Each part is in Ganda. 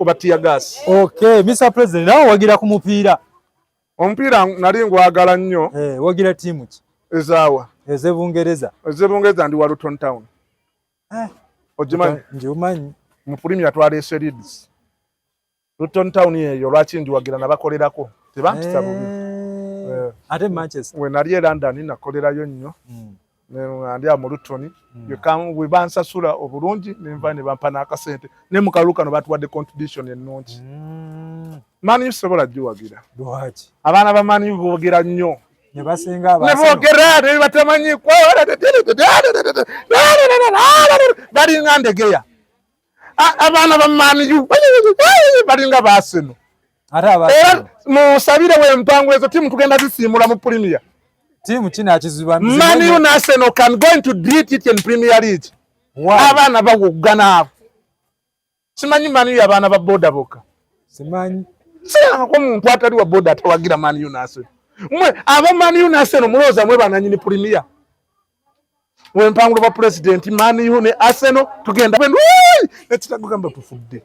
kuba tear gas. Okay, Mr. President, nawe wagira ku mupiira. Omupiira nali ngwagala nnyo. Wagira tiimu ki? Ezaawa. Ez'Ebungereza. Ez'Ebungereza ndi wa Luton Town. Ogimanyi? Ngimanyi. Mu Premier twaleese Leeds. Luton Town eyo lwaki njiwagira nabakolerako. Tebampisa bubi. Ate Manchester. We nali e London nakolerayo nnyo. Ndi mu Luton. We bansasula obulungi nenva ne bampa n'akasente. Ne mu kalulu kano batuwadde contribution ennungi. Mani sobola jiwagira. Lwaki? Abaana ba Mani boogera nnyo. Ne basinga abaana. Ne boogera ne batamanyi kwa bali ngandegeya. Abaana ba Mani bali nga baaseno. Ate abaana. Musabire we mpango ezo timu tugenda zisimula mu Premier. Timu kina kiziba. Mani and Arsenal can go into beat it in Premier League. Abaana bagugana abo. Simanyi Mani abaana ba boda boka. Simanyi. Sina ko muntu atali wa boda atawagira Mani and Arsenal. Mwe aba Mani and Arsenal muloza mwe bananyini Premier. We mpango ba president Mani and Arsenal tugenda bendo ekitagamba tufudde.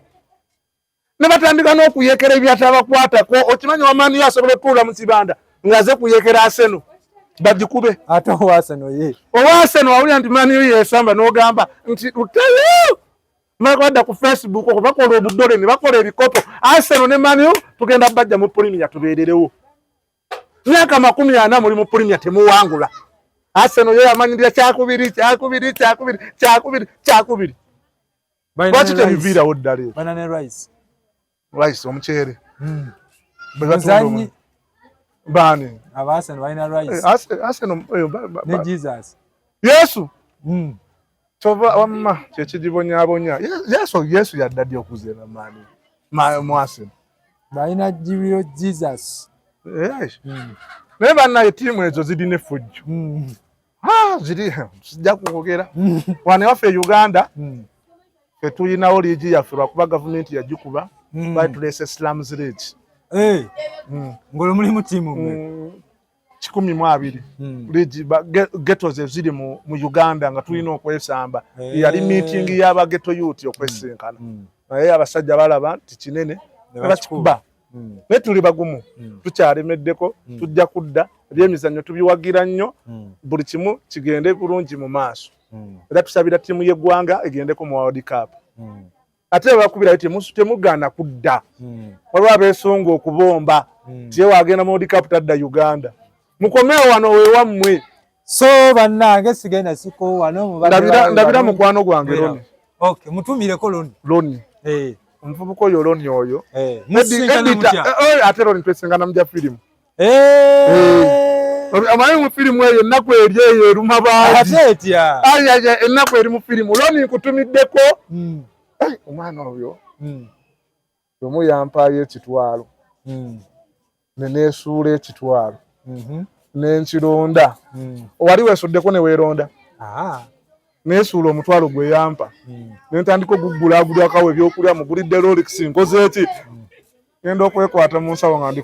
Ne batandika n'okuyekera ebyataba kwata ko okimanyi wa Mani asobola tuula mu kibanda ngaze kuyekera Arsenal. Bagikube ate Arsenal ye. Arsenal awuli nti Mani yesamba n'ogamba nti utayo. Makwada ku Facebook ko bakola obudole ne bakola ebikopo. Arsenal ne Mani tugenda bajja mu Premier tubeererewo. Myaka 40 muri mu Premier temuwangula. Arsenal ye amanyirira kyakubiri. Baki tebivira oddale. Banana rice. Rice omuchere. Bazanyi bani. Arsenal baina rice. Arsenal ne Jesus. Yesu. Tova wamma kyekigibonyabonya. Yesu yaddadde okuzera Mani. Mu Arsenal. Baina jibiro Jesus. Yes. Ne banna timu ezo zidine fujjo. Ziri sijja kwogera. Wane waffe Uganda. Tuyinawo liigi yaffe lwakuba gavumenti yagikuba. Bayitulese slums league. Ngolo mulimu timu mwe. 12 league ghettos eziri mu Uganda nga tulina okwesamba. Yali meeting y'aba ghetto youth okwesinkana. Naye abasajja balaba nti kinene bakikuba. Ne tuli bagumu. Tukyalemeddeko tujja kudda ebyemizannyo tubiwagira nnyo buli kimu kigende bulungi mu maaso. Era tusabira timu y'eggwanga egendeko mu World Cup. Ate bakubira ati temugana kudda. Olwa beesonga okubomba. Tiye wagenda mu World Cup tadda Uganda. Mukomeo wano we wammwe. So bannange sigenda siko wano mubadde. Ndabira mukwano gwange Loni. Okay, mutumireko Loni. Loni. Omuvubuka oyo Loni oyo. Ate Loni twesengana mujja firimu. Amayi mu firimu eyo ennaku eri eyo eruma baadi. Ate etya. Ennaku eri mu firimu. Loni nkutumiddeko. Omwana oyo. Omu yampaayo ekitwalo. Neneesuula ekitwalo. Nenkironda. Wali weesuddeko ne weeronda. Neesuula omutwalo gwe yampa. Nentandika okugula agulwakawo ebyokulya mugulidde Rolex nkoze eki. Ngenda okwekwata mu nsawo nga ndi